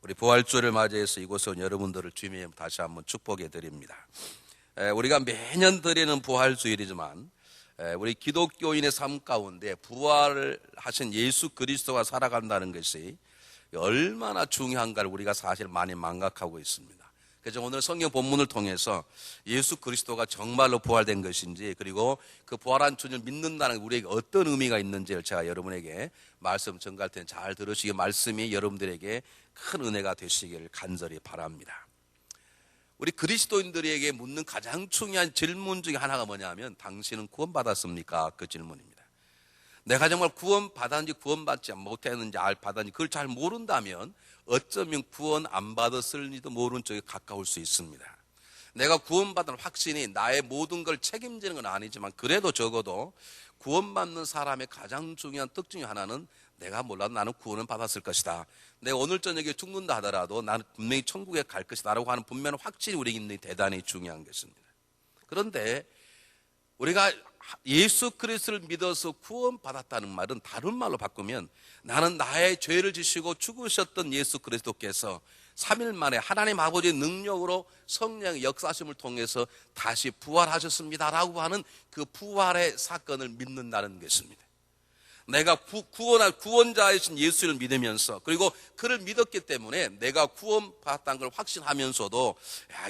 우리 부활주를 맞이해서 이곳에 온 여러분들을 주님의 다시 한번 축복해 드립니다. 우리가 매년 드리는 부활주일이지만 우리 기독교인의 삶 가운데 부활을 하신 예수 그리스도가 살아간다는 것이 얼마나 중요한가를 우리가 사실 많이 망각하고 있습니다. 그래서 오늘 성경 본문을 통해서 예수 그리스도가 정말로 부활된 것인지, 그리고 그 부활한 주님을 믿는다는 게 우리에게 어떤 의미가 있는지를 제가 여러분에게 말씀 전가할 때는 잘 들으시기, 말씀이 여러분들에게 큰 은혜가 되시기를 간절히 바랍니다. 우리 그리스도인들에게 묻는 가장 중요한 질문 중에 하나가 뭐냐면, 당신은 구원받았습니까? 그 질문입니다. 내가 정말 구원받았는지 구원받지 못했는지 받았는지 그걸 잘 모른다면 어쩌면 구원 안 받았을지도 모르는 쪽에 가까울 수 있습니다. 내가 구원받은 확신이 나의 모든 걸 책임지는 건 아니지만, 그래도 적어도 구원받는 사람의 가장 중요한 특징 중 하나는 내가 몰라도 나는 구원은 받았을 것이다. 내가 오늘 저녁에 죽는다 하더라도 나는 분명히 천국에 갈 것이다 라고 하는 분명한 확신이 우리에게 있는 게 대단히 중요한 것입니다. 그런데 우리가 예수 그리스도를 믿어서 구원받았다는 말은 다른 말로 바꾸면, 나는 나의 죄를 지시고 죽으셨던 예수 그리스도께서 3일 만에 하나님 아버지의 능력으로 성령의 역사심을 통해서 다시 부활하셨습니다 라고 하는 그 부활의 사건을 믿는다는 것입니다. 내가 구원자이신 예수를 믿으면서, 그리고 그를 믿었기 때문에 내가 구원받았다는 걸 확신하면서도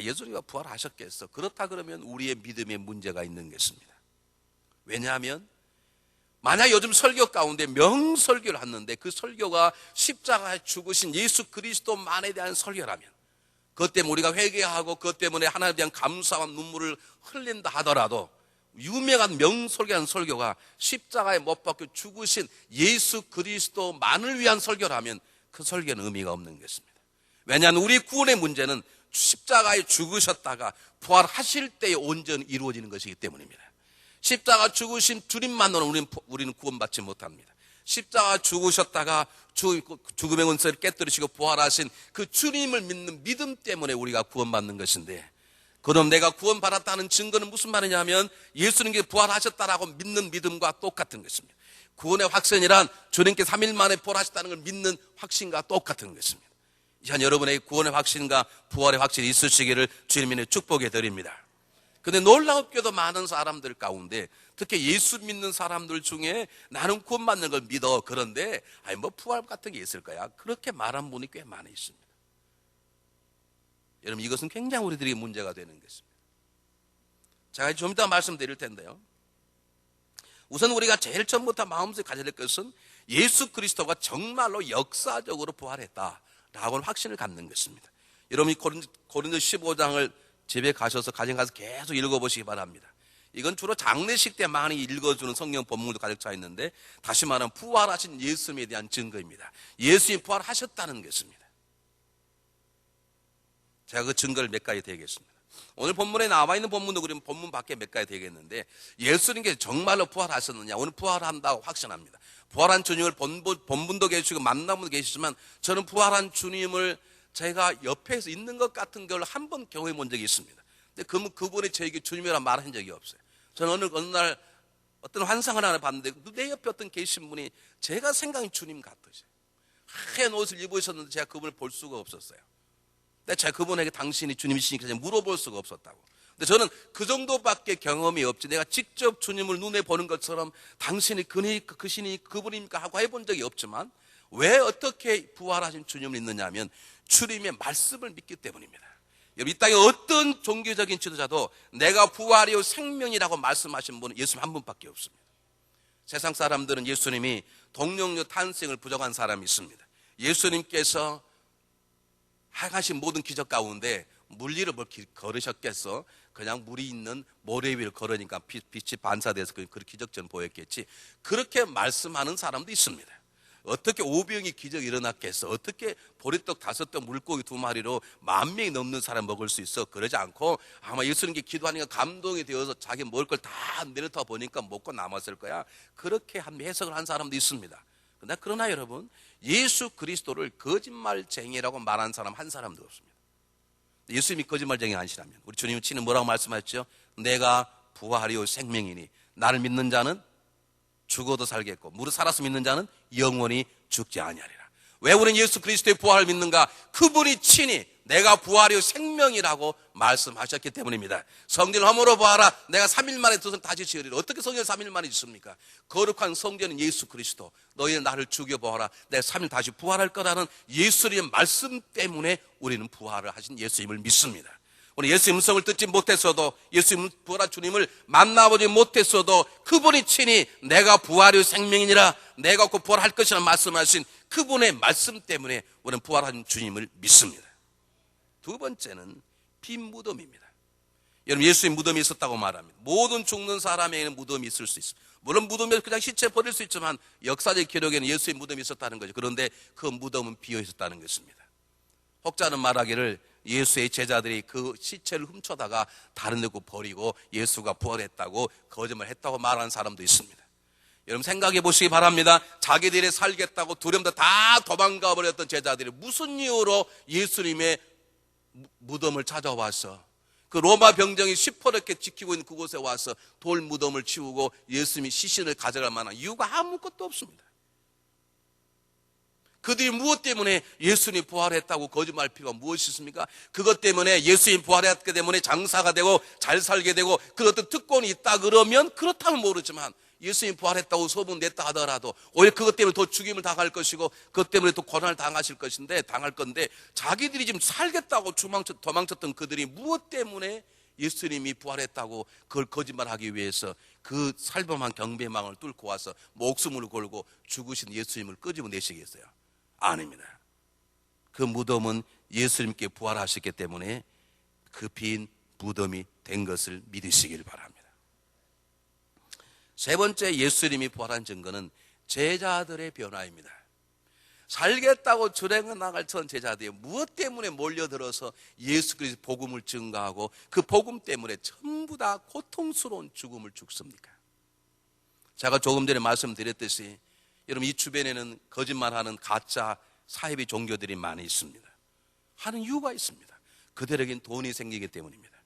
예수님이 부활하셨겠어, 그렇다 그러면 우리의 믿음에 문제가 있는 것입니다. 왜냐하면 만약 요즘 설교 가운데 명설교를 하는데 그 설교가 십자가에 죽으신 예수 그리스도만에 대한 설교라면, 그것 때문에 우리가 회개하고 그것 때문에 하나님에 대한 감사와 눈물을 흘린다 하더라도, 유명한 명설교한 설교가 십자가에 못 박혀 죽으신 예수 그리스도만을 위한 설교라면 그 설교는 의미가 없는 것입니다. 왜냐하면 우리 구원의 문제는 십자가에 죽으셨다가 부활하실 때에 온전히 이루어지는 것이기 때문입니다. 십자가 죽으신 주님만으로는 우리는 구원받지 못합니다. 십자가 죽으셨다가 죽음의 권세를 깨뜨리시고 부활하신 그 주님을 믿는 믿음 때문에 우리가 구원받는 것인데, 그럼 내가 구원받았다는 증거는 무슨 말이냐면 예수님께서 부활하셨다라고 믿는 믿음과 똑같은 것입니다. 구원의 확신이란 주님께서 3일 만에 부활하셨다는 걸 믿는 확신과 똑같은 것입니다. 이제 여러분의 구원의 확신과 부활의 확신이 있으시기를 주님의 축복해 드립니다. 그런데 놀랍게도 많은 사람들 가운데, 특히 예수 믿는 사람들 중에 나는 구원받는 걸 믿어, 그런데 부활 같은 게 있을 거야, 그렇게 말한 분이 꽤 많이 있습니다. 여러분, 이것은 굉장히 우리들에게 문제가 되는 것입니다. 제가 좀 이따 말씀드릴 텐데요, 우선 우리가 제일 처음부터 마음속에 가져야 될 것은 예수 그리스도가 정말로 역사적으로 부활했다라고 확신을 갖는 것입니다. 여러분이 고린도 15장을 집에 가셔서 가정 가서 계속 읽어보시기 바랍니다. 이건 주로 장례식 때 많이 읽어주는 성경 본문도 가득 차 있는데, 다시 말하면 부활하신 예수님에 대한 증거입니다. 예수님이 부활하셨다는 것입니다. 제가 그 증거를 몇 가지 드리겠습니다. 오늘 본문에 나와 있는 본문도 그러면 본문 밖에 몇 가지 되겠는데, 예수님께서 정말로 부활하셨느냐, 오늘 부활한다고 확신합니다. 부활한 주님을 본분도 계시고 만나분도 계시지만, 저는 부활한 주님을 제가 옆에서 있는 것 같은 걸 한 번 경험해 본 적이 있습니다. 근데 그분이 저에게 주님이라 말한 적이 없어요. 저는 어느 날 어떤 환상을 하나 봤는데, 내 옆에 어떤 계신 분이 제가 생각한 주님 같으세요. 하얀 옷을 입으셨는데 제가 그분을 볼 수가 없었어요. 근데 제가 그분에게 당신이 주님이시니까 물어볼 수가 없었다고. 근데 저는 그 정도밖에 경험이 없지, 내가 직접 주님을 눈에 보는 것처럼 당신이 그신이 그분입니까 하고 해본 적이 없지만, 왜 어떻게 부활하신 주님을 믿느냐 하면 주님의 말씀을 믿기 때문입니다. 이 땅에 어떤 종교적인 지도자도 내가 부활이요 생명이라고 말씀하신 분은 예수님 한 분밖에 없습니다. 세상 사람들은 예수님이 동령녀 탄생을 부정한 사람이 있습니다. 예수님께서 행하신 모든 기적 가운데 물 위를 걸으셨겠어? 그냥 물이 있는 모래 위를 걸으니까 빛이 반사돼서 그 기적처럼 보였겠지, 그렇게 말씀하는 사람도 있습니다. 어떻게 오병이 기적이 일어났겠어? 어떻게 보리떡 5떡 물고기 2마리로 10,000명이 넘는 사람 먹을 수 있어? 그러지 않고 아마 예수님께 기도하니까 감동이 되어서 자기 먹을 걸 다 내려다 보니까 먹고 남았을 거야, 그렇게 해석을 한 사람도 있습니다. 그러나 여러분, 예수 그리스도를 거짓말쟁이라고 말한 사람 한 사람도 없습니다. 예수님이 거짓말쟁이 아니시라면 우리 주님은 친히 뭐라고 말씀하셨죠? 내가 부활이요 생명이니 나를 믿는 자는 죽어도 살겠고 무릇 살아서 믿는 자는 영원히 죽지 아니하리라. 왜 우리는 예수 그리스도의 부활을 믿는가? 그분이 친히 내가 부활이요 생명이라고 말씀하셨기 때문입니다. 성전을 허물어 보아라. 내가 3일 만에 다시 지으리라. 어떻게 성전을 3일 만에 짓습니까? 거룩한 성전은 예수 그리스도. 너희는 나를 죽여보아라. 내가 3일 다시 부활할 거라는 예수님의 말씀 때문에 우리는 부활을 하신 예수님을 믿습니다. 우리 예수님 음성을 듣지 못했어도, 예수님 부활한 주님을 만나보지 못했어도 그분이 친히 내가 부활이요 생명이니라, 내가 곧 부활할 것이라 말씀하신 그분의 말씀 때문에 우리는 부활한 주님을 믿습니다. 두 번째는 빈 무덤입니다. 여러분, 예수의 무덤이 있었다고 말합니다. 모든 죽는 사람에게는 무덤이 있을 수 있습니다. 물론 무덤에서 그냥 시체 버릴 수 있지만 역사적 기록에는 예수의 무덤이 있었다는 거죠. 그런데 그 무덤은 비어 있었다는 것입니다. 혹자는 말하기를 예수의 제자들이 그 시체를 훔쳐다가 다른 데 버리고 예수가 부활했다고 거짓말했다고 말하는 사람도 있습니다. 여러분, 생각해 보시기 바랍니다. 자기들이 살겠다고 두려움도 다 도망가 버렸던 제자들이 무슨 이유로 예수님의 무덤을 찾아와서 그 로마 병정이 시퍼렇게 지키고 있는 그곳에 와서 돌 무덤을 치우고 예수님이 시신을 가져갈 만한 이유가 아무것도 없습니다. 그들이 무엇 때문에 예수님 부활했다고 거짓말 필요가 무엇이 있습니까? 그것 때문에 예수님 부활했기 때문에 장사가 되고 잘 살게 되고 그런 어떤 특권이 있다 그러면 그렇다면 모르지만, 예수님 부활했다고 소문냈다 하더라도 오히려 그것 때문에 더 죽임을 당할 것이고 그것 때문에 또 고난을 당할 건데, 자기들이 지금 살겠다고 도망쳤던 그들이 무엇 때문에 예수님이 부활했다고 그걸 거짓말하기 위해서 그 살범한 경배망을 뚫고 와서 목숨을 걸고 죽으신 예수님을 끄집어내시겠어요? 아닙니다. 그 무덤은 예수님께 부활하셨기 때문에 그 빈 무덤이 된 것을 믿으시길 바랍니다. 세 번째 예수님이 부활한 증거는 제자들의 변화입니다. 살겠다고 주랭어 나갈 천 제자들이 무엇 때문에 몰려들어서 예수 그리스도 복음을 증거하고 그 복음 때문에 전부 다 고통스러운 죽음을 죽습니까? 제가 조금 전에 말씀드렸듯이 여러분, 이 주변에는 거짓말하는 가짜 사이비 종교들이 많이 있습니다. 하는 이유가 있습니다. 그들에겐 돈이 생기기 때문입니다.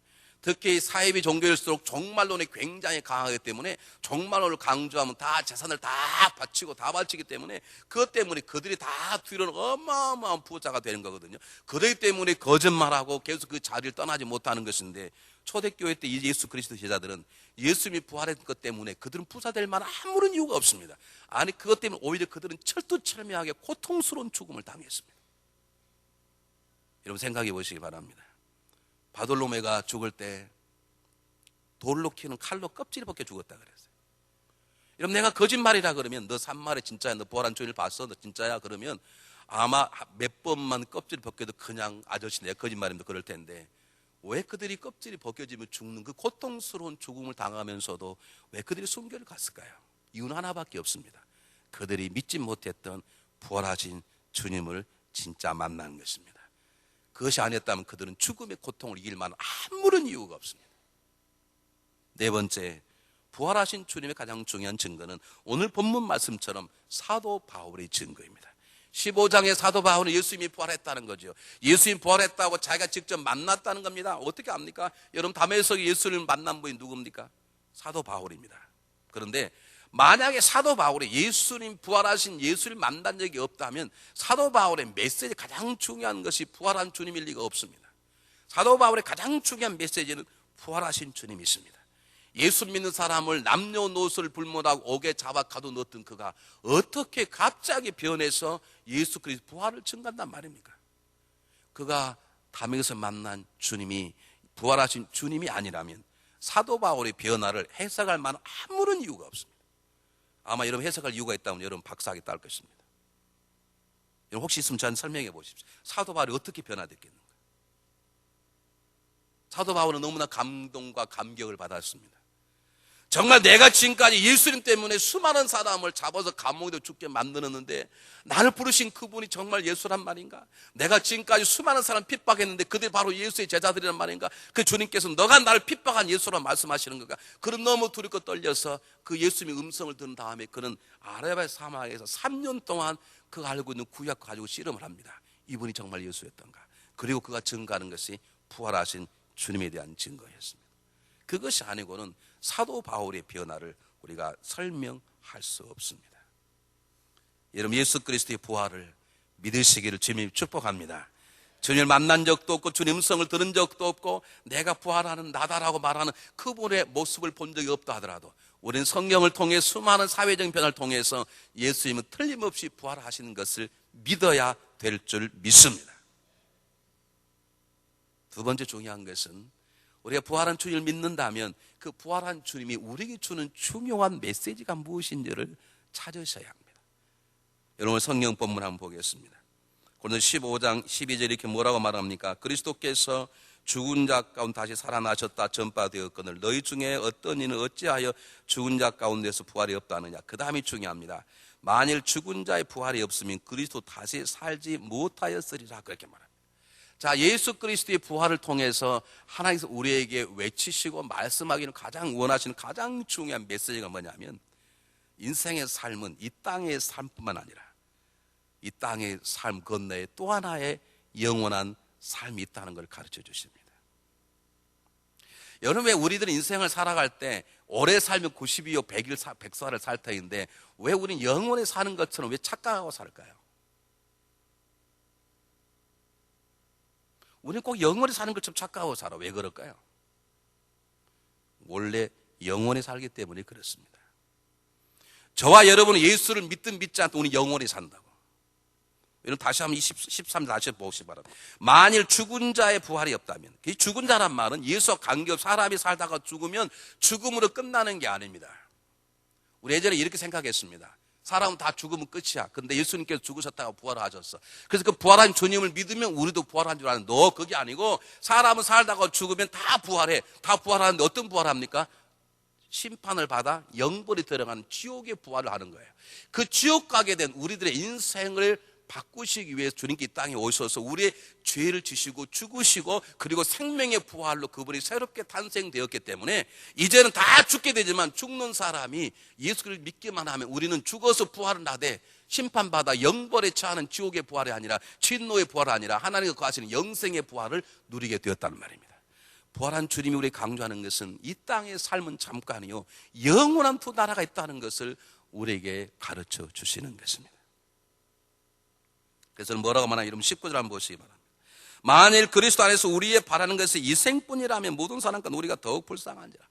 특히 사이비 종교일수록 종말론이 굉장히 강하기 때문에 종말론을 강조하면 다 재산을 다 바치기 때문에 그것 때문에 그들이 다 뒤로는 어마어마한 부자가 되는 거거든요. 그렇기 때문에 거짓말하고 계속 그 자리를 떠나지 못하는 것인데, 초대교회 때 예수 그리스도 제자들은 예수님이 부활했던 것 때문에 그들은 부자 될 만한 아무런 이유가 없습니다. 아니, 그것 때문에 오히려 그들은 철두철미하게 고통스러운 죽음을 당했습니다. 여러분, 생각해 보시기 바랍니다. 바돌로메가 죽을 때 돌로 키는 칼로 껍질을 벗겨 죽었다 그랬어요. 여러분, 내가 거짓말이라 그러면 너 산말에 진짜야, 너 부활한 주님을 봤어, 너 진짜야 그러면 아마 몇 번만 껍질을 벗겨도 그냥 아저씨 내가 거짓말입니다 그럴 텐데, 왜 그들이 껍질이 벗겨지면 죽는 그 고통스러운 죽음을 당하면서도 왜 그들이 순교를 갔을까요? 이유는 하나밖에 없습니다. 그들이 믿지 못했던 부활하신 주님을 진짜 만난 것입니다. 그것이 아니었다면 그들은 죽음의 고통을 이길 만한 아무런 이유가 없습니다. 네 번째, 부활하신 주님의 가장 중요한 증거는 오늘 본문 말씀처럼 사도 바울의 증거입니다. 15장의 사도 바울은 예수님이 부활했다는 거죠. 예수님 부활했다고 자기가 직접 만났다는 겁니다. 어떻게 압니까? 여러분, 담에서 예수님을 만난 분이 누굽니까? 사도 바울입니다. 그런데 만약에 사도 바울이 예수님 부활하신 예수를 만난 적이 없다면 사도 바울의 메시지 가장 중요한 것이 부활한 주님일 리가 없습니다. 사도 바울의 가장 중요한 메시지는 부활하신 주님이십니다. 예수 믿는 사람을 남녀노소를 불문하고 옥에 잡아 가둬놓던 그가 어떻게 갑자기 변해서 예수 그리스도 부활을 증거한단 말입니까? 그가 담에서 만난 주님이 부활하신 주님이 아니라면 사도 바울의 변화를 해석할 만한 아무런 이유가 없습니다. 아마 여러분, 해석할 이유가 있다면 여러분 박사학위 딸 것입니다. 여러분, 혹시 있으면 저한테 설명해 보십시오. 사도 바울이 어떻게 변화됐겠는가? 사도 바울은 너무나 감동과 감격을 받았습니다. 정말 내가 지금까지 예수님 때문에 수많은 사람을 잡아서 감옥에 죽게 만들었는데 나를 부르신 그분이 정말 예수란 말인가? 내가 지금까지 수많은 사람 핍박했는데 그들이 바로 예수의 제자들이란 말인가? 그 주님께서 너가 나를 핍박한 예수란 말씀하시는 건가? 그는 너무 두렵고 떨려서 그 예수님의 음성을 들은 다음에 그는 아라비아 사막에서 3년 동안 그가 알고 있는 구약 가지고 씨름을 합니다. 이분이 정말 예수였던가? 그리고 그가 증거하는 것이 부활하신 주님에 대한 증거였습니다. 그것이 아니고는 사도 바울의 변화를 우리가 설명할 수 없습니다. 여러분, 예수 그리스도의 부활을 믿으시기를 주님이 축복합니다. 주님을 만난 적도 없고 주님 음성을 들은 적도 없고 내가 부활하는 나다라고 말하는 그분의 모습을 본 적이 없다 하더라도 우리는 성경을 통해 수많은 사회적인 변화를 통해서 예수님은 틀림없이 부활하시는 것을 믿어야 될 줄 믿습니다. 두 번째 중요한 것은 우리가 부활한 주님을 믿는다면 그 부활한 주님이 우리에게 주는 중요한 메시지가 무엇인지를 찾으셔야 합니다. 여러분 성경 본문 한번 보겠습니다. 고린도서 15장 12절에 이렇게 뭐라고 말합니까? 그리스도께서 죽은 자 가운데 다시 살아나셨다 전파되었거늘 너희 중에 어떤 이는 어찌하여 죽은 자 가운데서 부활이 없다느냐. 그 다음이 중요합니다. 만일 죽은 자의 부활이 없으면 그리스도 다시 살지 못하였으리라 그렇게 말합니다. 자, 예수 그리스도의 부활을 통해서 하나님께서 우리에게 외치시고 말씀하기는 가장 원하시는 가장 중요한 메시지가 뭐냐면 인생의 삶은 이 땅의 삶뿐만 아니라 이 땅의 삶 건너에 또 하나의 영원한 삶이 있다는 걸 가르쳐 주십니다. 여러분 왜 우리들은 인생을 살아갈 때 오래 살면 90이요 100살을 살 터인데 왜 우리는 영원히 사는 것처럼 왜 착각하고 살까요? 우리는 꼭 영원히 사는 것처럼 착각하고 살아. 왜 그럴까요? 원래 영원히 살기 때문에 그렇습니다. 저와 여러분은 예수를 믿든 믿지 않든 우리 영원히 산다고. 여러분 다시 한번 13절 다시 보시기 바랍니다. 만일 죽은 자의 부활이 없다면, 이 죽은 자란 말은 예수와 관계없이 사람이 살다가 죽으면 죽음으로 끝나는 게 아닙니다. 우리 예전에 이렇게 생각했습니다. 사람은 다 죽으면 끝이야. 근데 예수님께서 죽으셨다가 부활하셨어. 그래서 그 부활한 주님을 믿으면 우리도 부활한 줄 아는데 그게 아니고 사람은 살다가 죽으면 다 부활해. 다 부활하는데 어떤 부활합니까? 심판을 받아 영벌이 들어가는 지옥의 부활을 하는 거예요. 그 지옥 가게 된 우리들의 인생을 바꾸시기 위해서 주님께 이 땅에 오셔서 우리의 죄를 지시고 죽으시고 그리고 생명의 부활로 그분이 새롭게 탄생되었기 때문에 이제는 다 죽게 되지만 죽는 사람이 예수를 믿기만 하면 우리는 죽어서 부활을 하되 심판받아 영벌에 처하는 지옥의 부활이 아니라 진노의 부활이 아니라 하나님과 거하시는 영생의 부활을 누리게 되었다는 말입니다. 부활한 주님이 우리 강조하는 것은 이 땅의 삶은 잠깐이요 영원한 두 나라가 있다는 것을 우리에게 가르쳐 주시는 것입니다. 그래서 뭐라고 말하냐 여러분 19절 한번 보시기 바랍니다. 만일 그리스도 안에서 우리의 바라는 것이 이생뿐이라면 모든 사람과 우리가 더욱 불쌍한지라.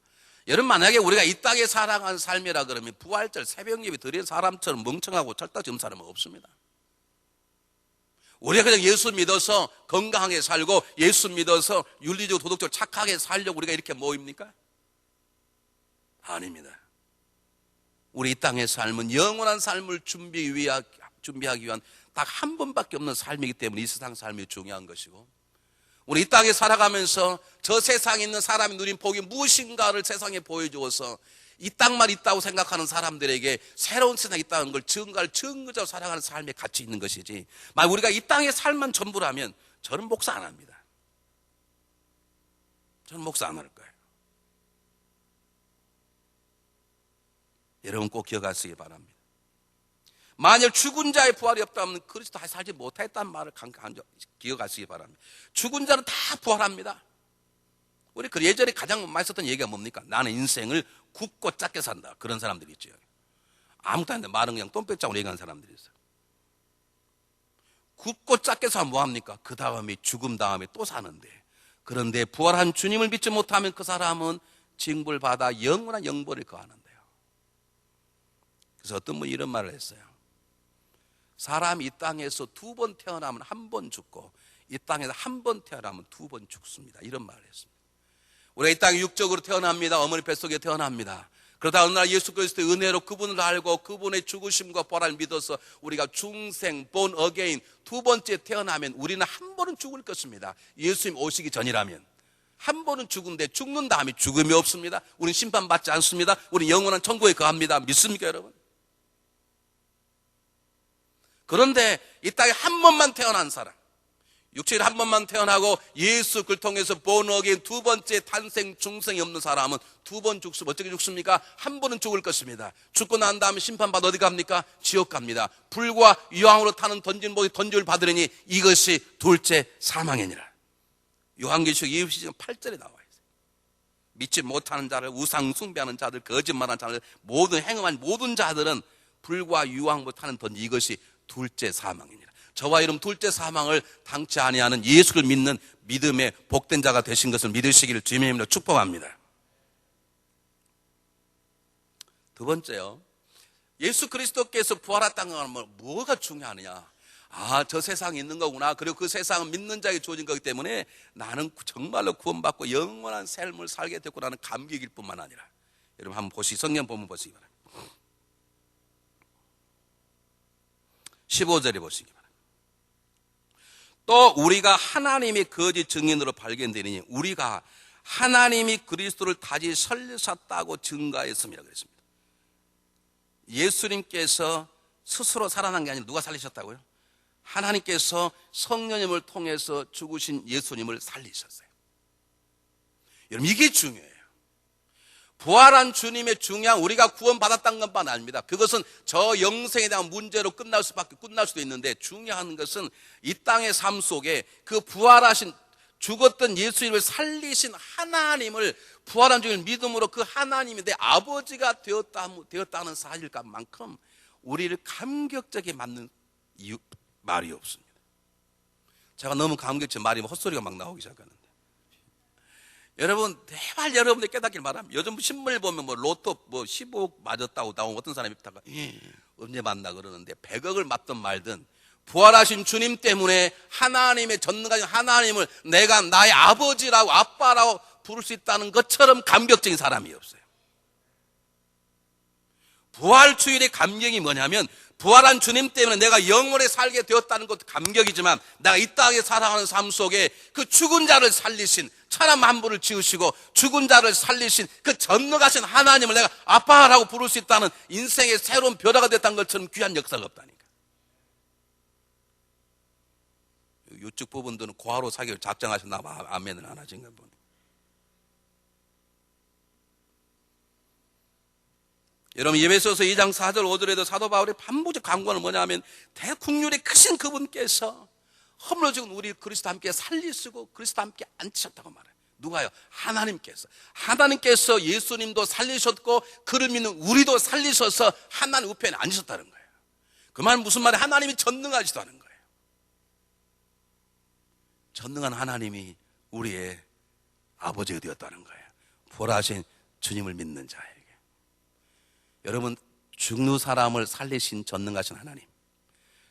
여러분 만약에 우리가 이 땅에 살아가는 삶이라 그러면 부활절 새벽 예배 드린 사람처럼 멍청하고 철딱지은 사람은 없습니다. 우리가 그냥 예수 믿어서 건강하게 살고 예수 믿어서 윤리적으로 도덕적으로 착하게 살려고 우리가 이렇게 모입니까? 아닙니다. 우리 이 땅의 삶은 영원한 삶을 준비하기 위한 딱 한 번밖에 없는 삶이기 때문에 이 세상 삶이 중요한 것이고 우리 이 땅에 살아가면서 저 세상에 있는 사람이 누린 복이 무엇인가를 세상에 보여주어서 이 땅만 있다고 생각하는 사람들에게 새로운 세상이 있다는 걸 증거자로 살아가는 삶에 가치 있는 것이지 만약 우리가 이 땅의 삶만 전부라면 저는 목사 안 합니다. 저는 목사 안 할 거예요. 여러분 꼭 기억하시기 바랍니다. 만약 죽은 자의 부활이 없다면 그리스도 다시 살지 못했다는 말을 기억하시기 바랍니다. 죽은 자는 다 부활합니다. 우리 그 예전에 가장 많이 썼던 얘기가 뭡니까? 나는 인생을 굵고 짧게 산다. 그런 사람들이 있죠. 아무것도 아닌데 말은 그냥 똥배짱으로 얘기하는 사람들이 있어요. 굵고 짧게 사면 뭐합니까? 그 다음에 죽음 다음에 또 사는데 그런데 부활한 주님을 믿지 못하면 그 사람은 징벌 받아 영원한 영벌을 거하는데요. 그래서 어떤 분이 이런 말을 했어요. 사람이 이 땅에서 2번 태어나면 1번 죽고 이 땅에서 1번 태어나면 2번 죽습니다. 이런 말을 했습니다. 우리가 이 땅에 육적으로 태어납니다. 어머니 뱃속에 태어납니다. 그러다 어느 날 예수 그리스도의 은혜로 그분을 알고 그분의 죽으심과 부활을 믿어서 우리가 중생, born again 2번째 태어나면 우리는 한 번은 죽을 것입니다. 예수님 오시기 전이라면 한 번은 죽은데 죽는 다음에 죽음이 없습니다. 우리는 심판받지 않습니다. 우리는 영원한 천국에 거합니다. 믿습니까 여러분? 그런데 이 땅에 한 번만 태어난 사람 육체를 한 번만 태어나고 예수 그를 통해서 born again 2번째 탄생 중생이 없는 사람은 2번 죽습니다. 어떻게 죽습니까? 한 번은 죽을 것입니다. 죽고 난 다음에 심판받아 어디 갑니까? 지옥 갑니다. 불과 유황으로 타는 던짐을 받으려니 이것이 둘째 사망이니라. 요한계시록 20장 8절에 나와 있어요. 믿지 못하는 자를 우상 숭배하는 자들 거짓말하는 자들 모든 행음한 모든 자들은 불과 유황으로 타는 던짐 이것이 둘째 사망이니라. 저와 이름 둘째 사망을 당치 아니하는 예수를 믿는 믿음의 복된 자가 되신 것을 믿으시기를 주님의 이름으로 축복합니다. 두 번째요, 예수 그리스도께서 부활했다는 건 뭐가 중요하느냐? 저 세상에 있는 거구나. 그리고 그 세상은 믿는 자에게 주어진 거기 때문에 나는 정말로 구원받고 영원한 삶을 살게 됐구나는 감격일 뿐만 아니라, 여러분 한번 성경 본문 보시기 바랍니다. 15절에 보시기 바랍니다. 또 우리가 하나님의 거짓 증인으로 발견되니 우리가 하나님이 그리스도를 다시 살리셨다고 증거했습니다. 그랬습니다. 예수님께서 스스로 살아난 게 아니라 누가 살리셨다고요? 하나님께서 성령님을 통해서 죽으신 예수님을 살리셨어요. 여러분, 이게 중요해요. 부활한 주님의 중요한, 우리가 구원받았다는 것만 아닙니다. 그것은 저 영생에 대한 문제로 끝날 수도 있는데, 중요한 것은 이 땅의 삶 속에 그 부활하신, 죽었던 예수님을 살리신 하나님을, 부활한 주님을 믿음으로 그 하나님이 내 아버지가 되었다는 사실만큼 우리를 감격적에 만든 말이 없습니다. 제가 너무 감격적 말이 헛소리가 막 나오기 시작하는데, 여러분, 제발 여러분들 깨닫길 바랍니다. 요즘 신문을 보면 로또 15억 맞았다고 나온 어떤 사람이 있다가 언제 만나 그러는데, 100억을 맞든 말든 부활하신 주님 때문에 하나님의 전능하신 하나님을 내가 나의 아버지라고 아빠라고 부를 수 있다는 것처럼 감격적인 사람이 없어요. 부활주일의 감격이 뭐냐면, 부활한 주님 때문에 내가 영원히 살게 되었다는 것도 감격이지만, 내가 이 땅에 살아가는 삶 속에 그 죽은 자를 살리신, 천하 만물을 지으시고 죽은 자를 살리신 그 전능하신 하나님을 내가 아빠라고 부를 수 있다는 인생의 새로운 변화가 됐다는 것처럼 귀한 역사가 없다니까. 이쪽 부분들은 고아로 사기를 작정하셨나 봐. 아멘을 안 하신가 보네. 여러분, 에베소서 2장 4절 5절에도 사도 바울의 반복적 강구는 뭐냐면, 대국률이 크신 그분께서 허물어 죽은 우리 그리스도 함께 살리시고 그리스도 함께 앉히셨다고 말해요. 누가요? 하나님께서 예수님도 살리셨고 그를 믿는 우리도 살리셔서 하나님 우편에 앉으셨다는 거예요. 그 말은 무슨 말이에요? 하나님이 전능하시다는 거예요. 전능한 하나님이 우리의 아버지가 되었다는 거예요. 부활하신 주님을 믿는 자에게. 여러분, 죽는 사람을 살리신 전능하신 하나님,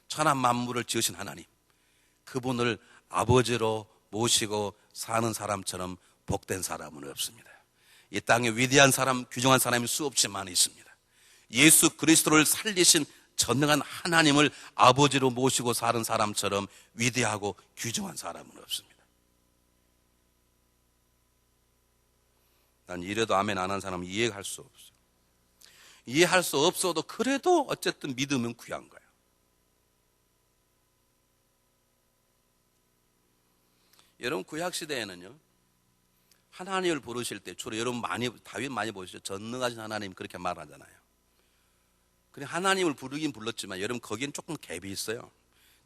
천하 만물을 지으신 하나님, 그분을 아버지로 모시고 사는 사람처럼 복된 사람은 없습니다. 이 땅에 위대한 사람, 귀중한 사람이 수없이 많이 있습니다. 예수 그리스도를 살리신 전능한 하나님을 아버지로 모시고 사는 사람처럼 위대하고 귀중한 사람은 없습니다. 난 이래도 아멘 안 한 사람은 이해할 수 없어요. 이해할 수 없어도 그래도 어쨌든 믿으면 귀한 거예요. 여러분, 구약시대에는요, 하나님을 부르실 때 주로 여러분 다윗 많이 보시죠. 전능하신 하나님 그렇게 말하잖아요. 그냥 하나님을 부르긴 불렀지만 여러분 거기엔 조금 갭이 있어요.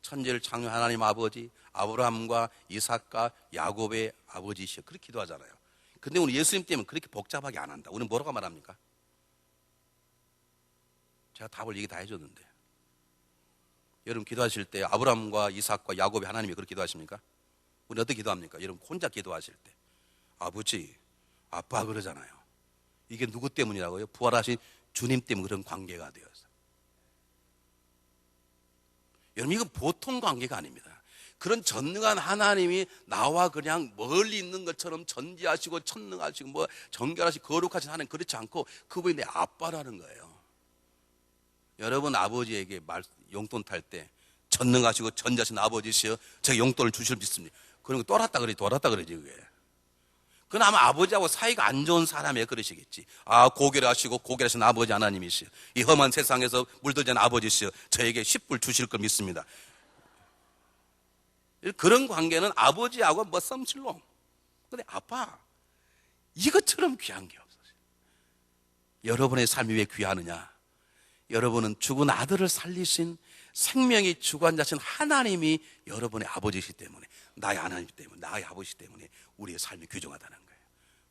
천지를 창조한 하나님 아버지, 아브라함과 이삭과 야곱의 아버지시여, 그렇게 기도하잖아요. 근데 우리 예수님 때문에 그렇게 복잡하게 안 한다. 우리는 뭐라고 말합니까? 제가 답을 얘기 다 해줬는데, 여러분 기도하실 때 아브라함과 이삭과 야곱의 하나님이 그렇게 기도하십니까? 우리 어떻게 기도합니까? 여러분 혼자 기도하실 때 아버지, 아빠 그러잖아요. 이게 누구 때문이라고요? 부활하신 주님 때문에 그런 관계가 되었어요. 여러분, 이거 보통 관계가 아닙니다. 그런 전능한 하나님이 나와 그냥 멀리 있는 것처럼 전지하시고 천능하시고 뭐 정결하시고 거룩하신 하나님, 그렇지 않고 그분이 내 아빠라는 거예요. 여러분, 아버지에게 용돈 탈 때 전능하시고 전지하신 아버지시여 제가 용돈을 주실 수 있습니다. 그런 거 돌았다 그러지 그게. 그건 아마 아버지하고 사이가 안 좋은 사람이에요. 그러시겠지. 고결하시고 고결하신 아버지 하나님이시여, 이 험한 세상에서 물들지 않은 아버지시여 저에게 10불 주실 걸 믿습니다. 그런 관계는 아버지하고 뭐 썸칠롱. 근데 아빠, 이것처럼 귀한 게 없어요. 여러분의 삶이 왜 귀하느냐? 여러분은 죽은 아들을 살리신 생명이 주관자신 하나님이 여러분의 아버지시기 때문에, 나의 하나님 때문에, 나의 아버지 때문에 우리의 삶이 귀중하다는 거예요.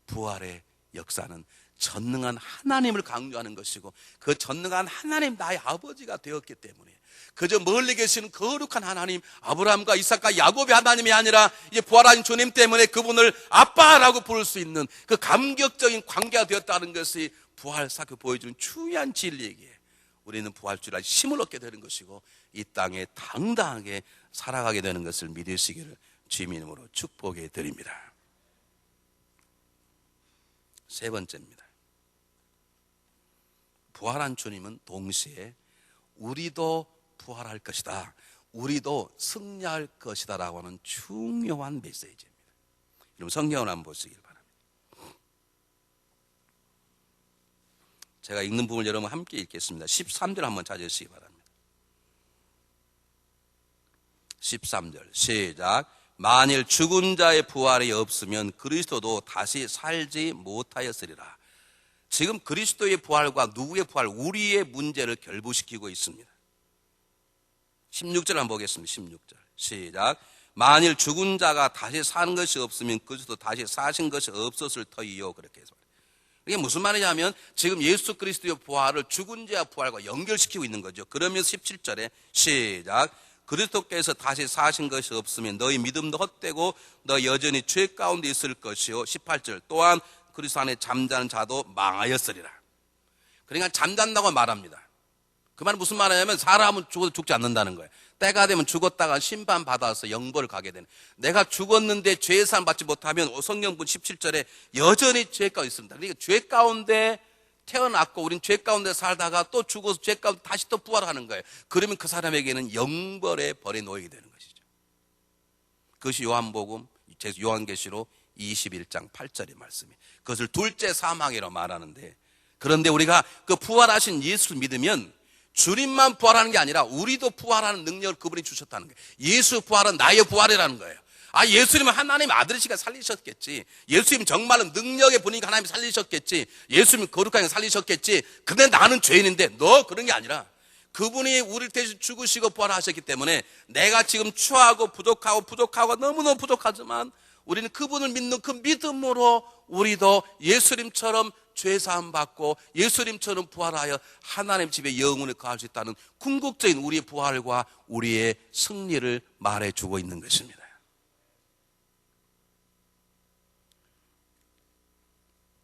부활의 역사는 전능한 하나님을 강조하는 것이고, 그 전능한 하나님 나의 아버지가 되었기 때문에 그저 멀리 계시는 거룩한 하나님, 아브라함과 이삭과 야곱의 하나님이 아니라 이제 부활하신 주님 때문에 그분을 아빠라고 부를 수 있는 그 감격적인 관계가 되었다는 것이 부활 사건을 보여주는 중요한 진리이기에 우리는 부활주일날 힘을 얻게 되는 것이고, 이 땅에 당당하게 살아가게 되는 것을 믿으시기를 주님의 이름으로 축복해 드립니다. 세 번째입니다. 부활한 주님은 동시에 우리도 부활할 것이다, 우리도 승리할 것이다 라고 하는 중요한 메시지입니다. 여러분 성경을 한번 보시길 바랍니다. 제가 읽는 부분을 여러분 함께 읽겠습니다. 13절 한번 찾으시기 바랍니다. 13절 시작. 만일 죽은 자의 부활이 없으면 그리스도도 다시 살지 못하였으리라. 지금 그리스도의 부활과 누구의 부활, 우리의 문제를 결부시키고 있습니다. 16절 한번 보겠습니다. 16절 시작. 만일 죽은 자가 다시 사는 것이 없으면 그리스도 다시 사신 것이 없었을 터이요. 그렇게 해서 이게 무슨 말이냐면 지금 예수 그리스도의 부활을 죽은 자의 부활과 연결시키고 있는 거죠. 그러면 17절에 시작. 그리스도께서 다시 사신 것이 없으면 너희 믿음도 헛되고 너 여전히 죄 가운데 있을 것이요. 18절 또한 그리스도 안에 잠자는 자도 망하였으리라. 그러니까 잠잔다고 말합니다. 그 말은 무슨 말이냐면 사람은 죽어도 죽지 않는다는 거예요. 때가 되면 죽었다가 심판받아서 영벌을 가게 되는, 내가 죽었는데 죄의 산 받지 못하면 성경분 17절에 여전히 죄 가운데 있습니다. 그러니까 죄 가운데 태어났고 우린 죄 가운데 살다가 또 죽어서 죄 가운데 다시 또 부활하는 거예요. 그러면 그 사람에게는 영벌의 벌에 놓이게 되는 것이죠. 그것이 요한복음 요한계시록 21장 8절의 말씀이에요. 그것을 둘째 사망이라고 말하는데, 그런데 우리가 그 부활하신 예수를 믿으면 주님만 부활하는 게 아니라 우리도 부활하는 능력을 그분이 주셨다는 거예요. 예수 부활은 나의 부활이라는 거예요. 예수님은 하나님의 아들이시니까 살리셨겠지. 예수님 정말로 능력의 분이니까 하나님이 살리셨겠지. 예수님 거룩하게 살리셨겠지. 근데 나는 죄인인데, 너 그런 게 아니라 그분이 우리를 대신 죽으시고 부활하셨기 때문에 내가 지금 추하고 부족하고 너무너무 부족하지만 우리는 그분을 믿는 그 믿음으로 우리도 예수님처럼 죄사함 받고 예수님처럼 부활하여 하나님 집에 영원히 거할 수 있다는 궁극적인 우리의 부활과 우리의 승리를 말해주고 있는 것입니다.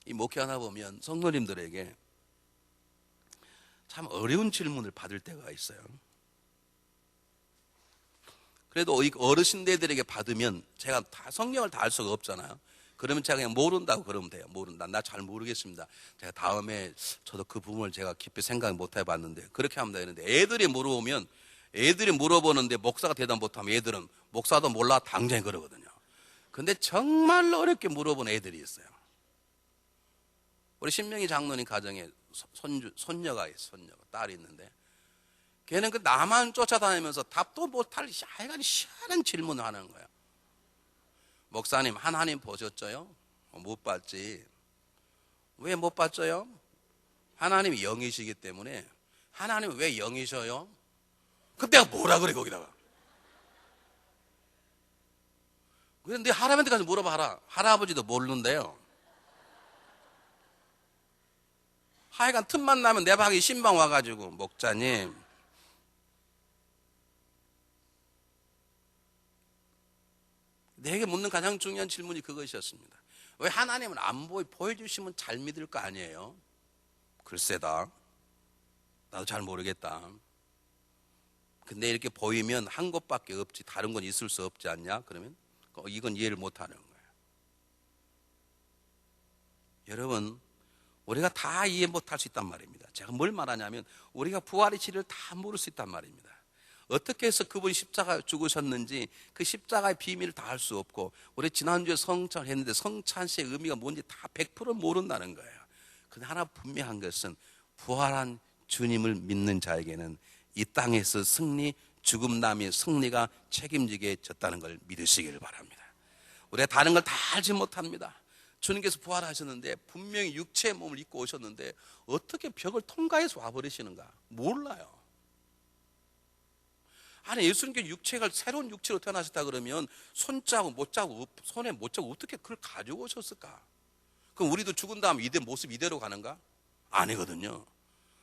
이 목회하다 보면 성도님들에게 참 어려운 질문을 받을 때가 있어요. 그래도 이 어르신들에게 받으면 제가 다 성경을 다 알 수가 없잖아요. 그러면 제가 그냥 모른다고 그러면 돼요. 모른다. 나 잘 모르겠습니다. 제가 다음에 저도 그 부분을 제가 깊이 생각 못 해봤는데 그렇게 하면 되는데, 애들이 물어보면 애들이 물어보는데 목사가 대답 못하면 애들은 목사도 몰라 당장에 그러거든요. 근데 정말로 어렵게 물어본 애들이 있어요. 우리 신명희 장로님 가정에 손녀가 있어요. 손녀가 딸이 있는데 걔는 그 나만 쫓아다니면서 답도 못할 하여간 희한한 질문을 하는 거예요. 목사님 하나님 보셨죠요? 못 봤지. 왜 못 봤죠요? 하나님이 영이시기 때문에. 하나님은 왜 영이셔요? 그럼 내가 뭐라 그래 거기다가. 근데 할아버지한테 가서 물어봐라. 할아버지도 모르는데요. 하여간 틈만 나면 내 방에 신방 와가지고 목자님 내게 묻는 가장 중요한 질문이 그것이었습니다. 왜 하나님은 안 보여주시면 잘 믿을 거 아니에요? 글쎄다. 나도 잘 모르겠다. 근데 이렇게 보이면 한 곳밖에 없지 다른 건 있을 수 없지 않냐? 그러면 이건 이해를 못하는 거예요. 여러분, 우리가 다 이해 못할 수 있단 말입니다. 제가 뭘 말하냐면 우리가 부활의 진리를 다 모를 수 있단 말입니다. 어떻게 해서 그분이 십자가에 죽으셨는지 그 십자가의 비밀을 다 알 수 없고, 우리 지난주에 성찬을 했는데 성찬식의 의미가 뭔지 다 100% 모른다는 거예요. 근데 하나 분명한 것은 부활한 주님을 믿는 자에게는 이 땅에서 승리, 죽음 남의 승리가 책임지게 졌다는 걸 믿으시기를 바랍니다. 우리가 다른 걸 다 알지 못합니다. 주님께서 부활하셨는데 분명히 육체의 몸을 입고 오셨는데 어떻게 벽을 통과해서 와버리시는가 몰라요. 아니 예수님께 육체가 새로운 육체로 태어나셨다 그러면 손자국 못자국 손에 못자국 어떻게 그걸 가지고 오셨을까? 그럼 우리도 죽은 다음 모습 이대로 가는가? 아니거든요.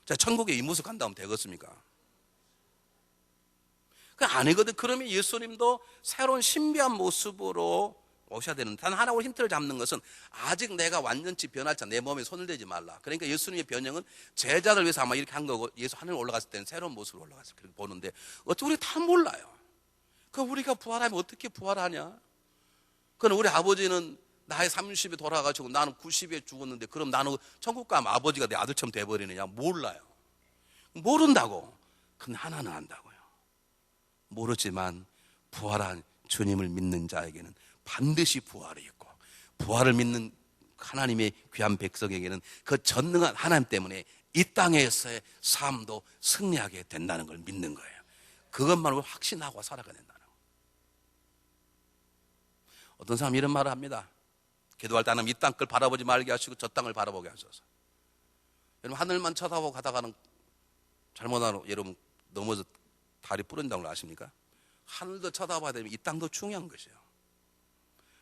자, 천국에 이 모습 간다면 되겠습니까? 그 아니거든. 그러면 예수님도 새로운 신비한 모습으로 오셔야 되는데, 단 하나 우리 힌트를 잡는 것은 아직 내가 완전치 변하지 않아. 내 몸에 손을 대지 말라. 그러니까 예수님의 변형은 제자들 위해서 아마 이렇게 한 거고, 예수 하늘 올라갔을 때는 새로운 모습으로 올라갔을 그렇게 보는데, 어떻게 우리 다 몰라요. 그 우리가 부활하면 어떻게 부활하냐? 그럼 우리 아버지는 나이 30에 돌아가시고 나는 90에 죽었는데, 그럼 나는 천국 가면 아버지가 내 아들처럼 돼버리느냐? 몰라요. 모른다고. 근데 하나는 안다고요. 모르지만 부활한 주님을 믿는 자에게는 반드시 부활이 있고, 부활을 믿는 하나님의 귀한 백성에게는 그 전능한 하나님 때문에 이 땅에서의 삶도 승리하게 된다는 걸 믿는 거예요. 그것만으로 확신하고 살아가야 된다는 거예요. 어떤 사람이 이런 말을 합니다. 기도할 때 하나님 이 땅 걸 바라보지 말게 하시고 저 땅을 바라보게 하셔서. 여러분, 하늘만 쳐다보고 가다가는 잘못하면 여러분 넘어져 다리 부러진다는 걸 아십니까? 하늘도 쳐다봐야 되면 이 땅도 중요한 것이에요.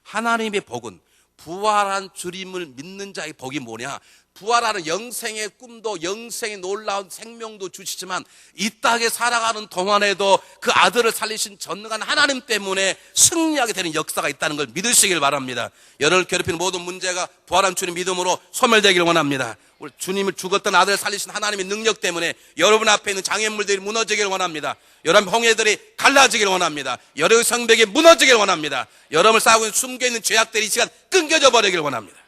하나님의 복은, 부활한 주님을 믿는 자의 복이 뭐냐? 부활하는 영생의 꿈도, 영생의 놀라운 생명도 주시지만 이 땅에 살아가는 동안에도 그 아들을 살리신 전능한 하나님 때문에 승리하게 되는 역사가 있다는 걸 믿으시길 바랍니다. 여러분을 괴롭히는 모든 문제가 부활한 주님 믿음으로 소멸되기를 원합니다. 우리 주님을 죽었던 아들을 살리신 하나님의 능력 때문에 여러분 앞에 있는 장애물들이 무너지기를 원합니다. 여러분 홍해들이 갈라지기를 원합니다. 여러분 성벽이 무너지기를 원합니다. 여러분을 싸우고 있는 숨겨있는 죄악들이 이 시간 끊겨져 버리기를 원합니다.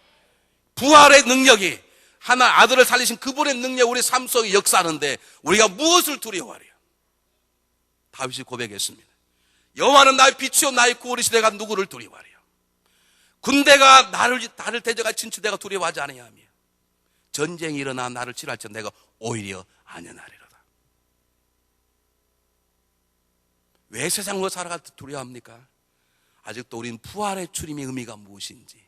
부활의 능력이, 하나 아들을 살리신 그분의 능력 우리 삶 속에 역사하는데 우리가 무엇을 두려워하려? 다윗이 고백했습니다. 여호와는 나의 빛이요 나의 구원이시되 내가 누구를 두려워하려? 군대가 나를 대적할 진치 내가 두려워하지 아니하며 전쟁이 일어나 나를 치료할지 내가 오히려 안연하리로다. 왜 세상으로 살아갈 때 두려워합니까? 아직도 우리는 부활의 주님의 의미가 무엇인지,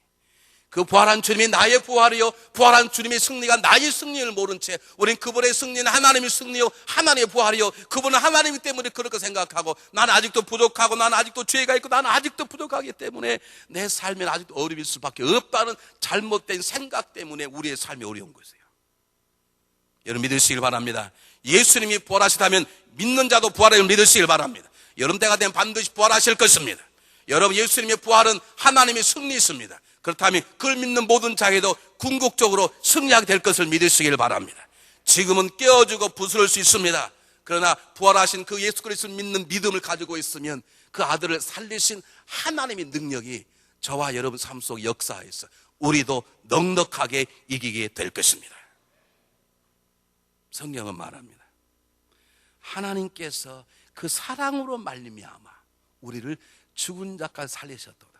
그 부활한 주님이 나의 부활이요 부활한 주님의 승리가 나의 승리를 모른 채 우린 그분의 승리는 하나님의 승리요 하나님의 부활이요 그분은 하나님이기 때문에 그렇게 생각하고, 나는 아직도 부족하고 나는 아직도 죄가 있고 나는 아직도 부족하기 때문에 내 삶에는 아직도 어려울 수밖에 없다는 잘못된 생각 때문에 우리의 삶이 어려운 것이에요. 여러분 믿으시길 바랍니다. 예수님이 부활하시다면 믿는 자도 부활을 믿으시길 바랍니다. 여러분 때가 되면 반드시 부활하실 것입니다. 여러분 예수님의 부활은 하나님의 승리 있습니다. 그렇다면 그걸 믿는 모든 자에게도 궁극적으로 승리하게 될 것을 믿으시길 바랍니다. 지금은 깨어지고 부스럴 수 있습니다. 그러나 부활하신 그 예수 그리스도를 믿는 믿음을 가지고 있으면 그 아들을 살리신 하나님의 능력이 저와 여러분 삶 속 역사에서 우리도 넉넉하게 이기게 될 것입니다. 성경은 말합니다. 하나님께서 그 사랑으로 말미암아 우리를 죽은 자까지 살리셨도다.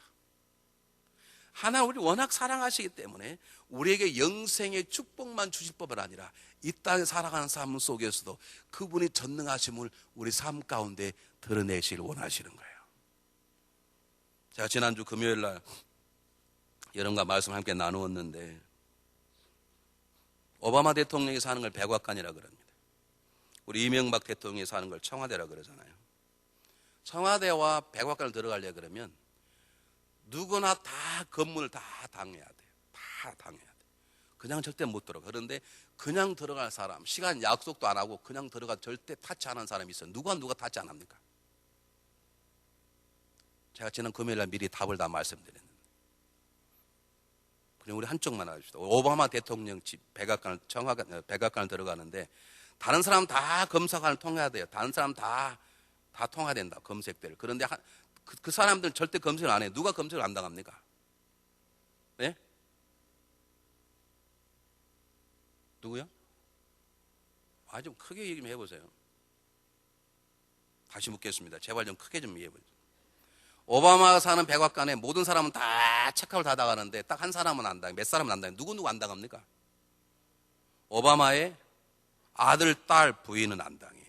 하나님 우리 워낙 사랑하시기 때문에 우리에게 영생의 축복만 주실 뿐만 아니라 이 땅에 살아가는 삶 속에서도 그분이 전능하심을 우리 삶 가운데 드러내시길 원하시는 거예요. 제가 지난주 금요일 날 여러분과 말씀을 함께 나누었는데, 오바마 대통령이 사는 걸 백악관이라 그럽니다. 우리 이명박 대통령이 사는 걸 청와대라 그러잖아요. 청와대와 백악관을 들어가려고 그러면 누구나 다 건물을 다 당해야 돼요. 다 당해야 돼요. 그냥 절대 못 들어가. 그런데 그냥 들어갈 사람, 시간 약속도 안 하고 그냥 들어가 절대 타치 안 하는 사람이 있어요. 누가 타치 안 합니까? 제가 지난 금요일 날 미리 답을 다 말씀드렸는데, 그냥 우리 한쪽만 하십시다. 오바마 대통령 집 백악관을 들어가는데 다른 사람 다 검사관을 통해야 돼요. 다른 사람 다 통해야 된다. 검색대를. 그런데 그 사람들은 절대 검색을 안 해요. 누가 검색을 안 당합니까? 네? 누구요? 좀 크게 얘기 좀 해보세요. 다시 묻겠습니다. 제발 좀 크게 좀 얘기해보세요. 오바마가 사는 백악관에 모든 사람은 다 체크아웃 다 나가는데 딱 한 사람은 안 당해. 몇 사람은 안 당해. 누구 안 당합니까? 오바마의 아들, 딸, 부인은 안 당해.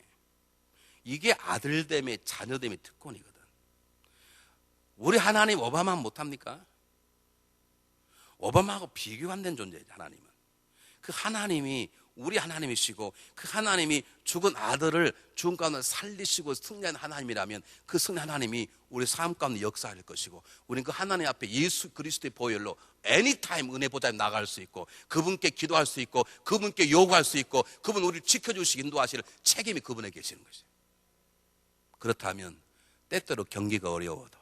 이게 아들됨의 자녀됨의 특권이거든. 우리 하나님 오바마는 못합니까? 오바마하고 비교 안 된 존재죠. 하나님은. 그 하나님이 우리 하나님이시고 그 하나님이 죽은 아들을 죽은 가운데 살리시고 승리한 하나님이라면 그 승리 하나님이 우리 삶 가운데 역사할 것이고 우리는 그 하나님 앞에 예수 그리스도의 보혈로 애니타임 은혜 보좌에 나갈 수 있고 그분께 기도할 수 있고 그분께 요구할 수 있고 그분 우리를 지켜주시고 인도하실 책임이 그분에 계시는 것이죠. 그렇다면 때때로 경기가 어려워도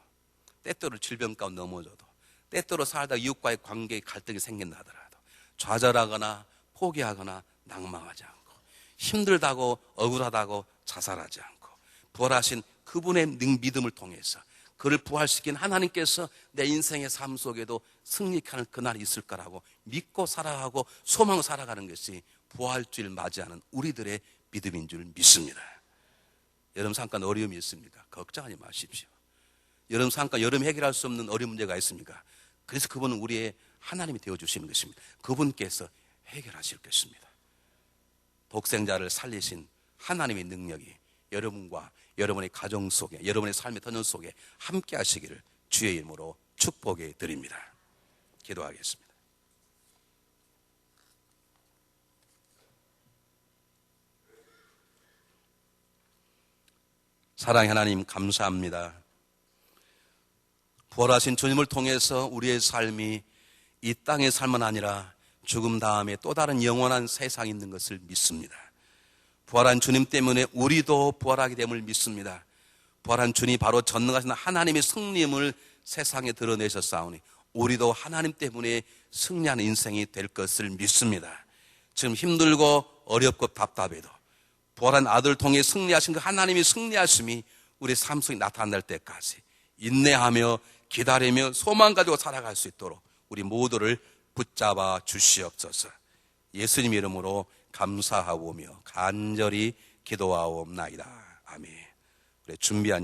때때로 질병 가운데 넘어져도 때때로 살다 이웃과의 관계에 갈등이 생긴다 하더라도 좌절하거나 포기하거나 낭망하지 않고 힘들다고 억울하다고 자살하지 않고 부활하신 그분의 믿음을 통해서 그를 부활시킨 하나님께서 내 인생의 삶 속에도 승리하는 그날이 있을 거라고 믿고 살아가고 소망을 살아가는 것이 부활주일 맞이하는 우리들의 믿음인 줄 믿습니다. 여러분 잠깐 어려움이 있습니까? 걱정하지 마십시오. 여러분 잠깐 여름 해결할 수 없는 어려운 문제가 있습니까? 그래서 그분은 우리의 하나님이 되어주시는 것입니다. 그분께서 해결하실 것입니다. 독생자를 살리신 하나님의 능력이 여러분과 여러분의 가정 속에 여러분의 삶의 터전 속에 함께 하시기를 주의 이름으로 축복해 드립니다. 기도하겠습니다. 사랑의 하나님 감사합니다. 부활하신 주님을 통해서 우리의 삶이 이 땅의 삶은 아니라 죽음 다음에 또 다른 영원한 세상이 있는 것을 믿습니다. 부활한 주님 때문에 우리도 부활하게 됨을 믿습니다. 부활한 주님이 바로 전능하신 하나님의 승리임을 세상에 드러내셨사오니 우리도 하나님 때문에 승리하는 인생이 될 것을 믿습니다. 지금 힘들고 어렵고 답답해도 부활한 아들을 통해 승리하신 그 하나님의 승리하심이 우리 삶 속에 나타날 때까지 인내하며 기다리며 소망 가지고 살아갈 수 있도록 우리 모두를 붙잡아 주시옵소서. 예수님 이름으로 감사하오며 간절히 기도하옵나이다. 아멘. 그래, 준비한